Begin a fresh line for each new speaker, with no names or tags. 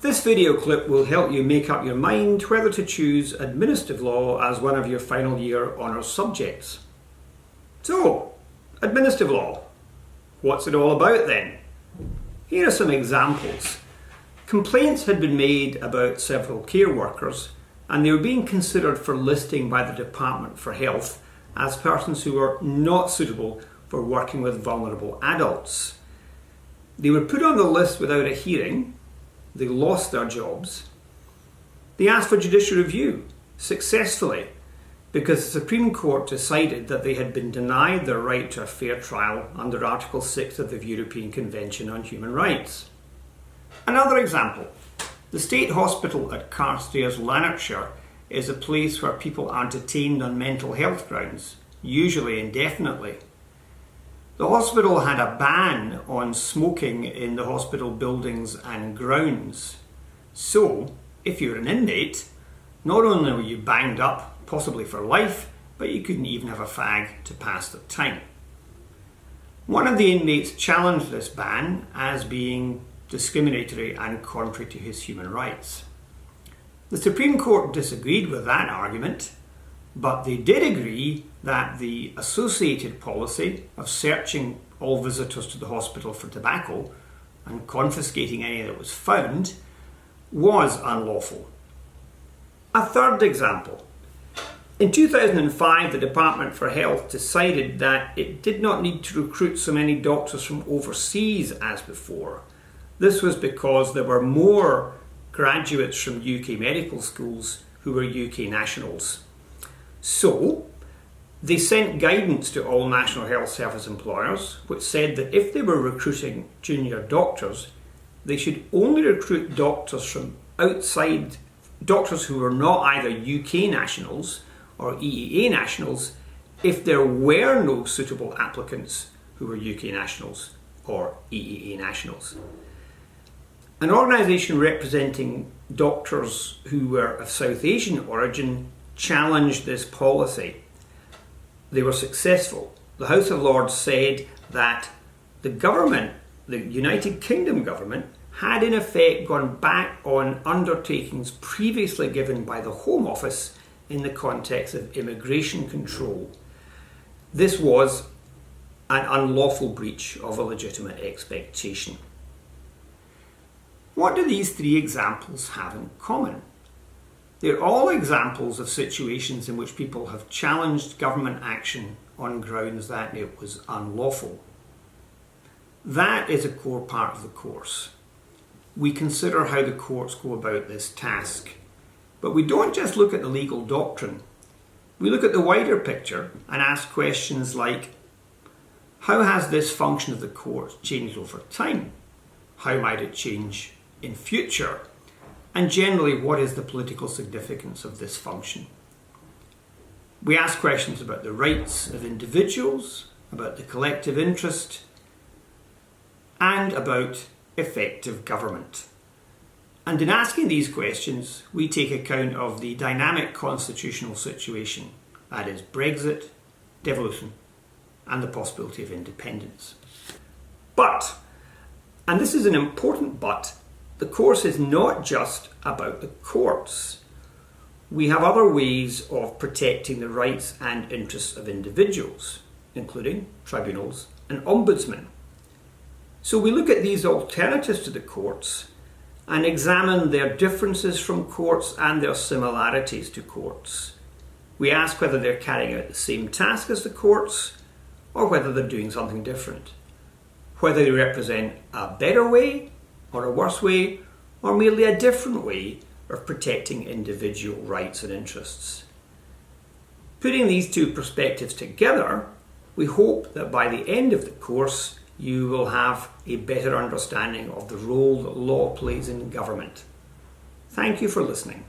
This video clip will help you make up your mind whether to choose administrative law as one of your final year honours subjects. So, administrative law. What's it all about then? Here are some examples. Complaints had been made about several care workers and they were being considered for listing by the Department for Health as persons who were not suitable for working with vulnerable adults. They were put on the list without a hearing. They lost their jobs. They asked for judicial review, successfully, because the Supreme Court decided that they had been denied their right to a fair trial under Article 6 of the European Convention on Human Rights. Another example, the State Hospital at Carstairs, Lanarkshire, is a place where people are detained on mental health grounds, usually indefinitely. The hospital had a ban on smoking in the hospital buildings and grounds. So, if you're an inmate, not only were you banged up, possibly for life, but you couldn't even have a fag to pass the time. One of the inmates challenged this ban as being discriminatory and contrary to his human rights. The Supreme Court disagreed with that argument, but they did agree that the associated policy of searching all visitors to the hospital for tobacco and confiscating any that was found was unlawful. A third example. In 2005, the Department for Health decided that it did not need to recruit so many doctors from overseas as before. This was because there were more graduates from UK medical schools who were UK nationals. So, they sent guidance to all National Health Service employers, which said that if they were recruiting junior doctors, they should only recruit doctors from outside, doctors who were not either UK nationals or EEA nationals, if there were no suitable applicants who were UK nationals or EEA nationals. An organisation representing doctors who were of South Asian origin challenged this policy. They were successful. The House of Lords said that the government, the United Kingdom government, had in effect gone back on undertakings previously given by the Home Office in the context of immigration control. This was an unlawful breach of a legitimate expectation. What do these three examples have in common? They're all examples of situations in which people have challenged government action on grounds that it was unlawful. That is a core part of the course. We consider how the courts go about this task. But we don't just look at the legal doctrine. We look at the wider picture and ask questions like, how has this function of the court changed over time? How might it change in future? And generally, what is the political significance of this function? We ask questions about the rights of individuals, about the collective interest, and about effective government. And in asking these questions, we take account of the dynamic constitutional situation, that is Brexit, devolution, and the possibility of independence. But, and this is an important but, the course is not just about the courts. We have other ways of protecting the rights and interests of individuals, including tribunals and ombudsmen. So we look at these alternatives to the courts and examine their differences from courts and their similarities to courts. We ask whether they're carrying out the same task as the courts or whether they're doing something different, whether they represent a better way or a worse way, or merely a different way of protecting individual rights and interests. Putting these two perspectives together, we hope that by the end of the course, you will have a better understanding of the role that law plays in government. Thank you for listening.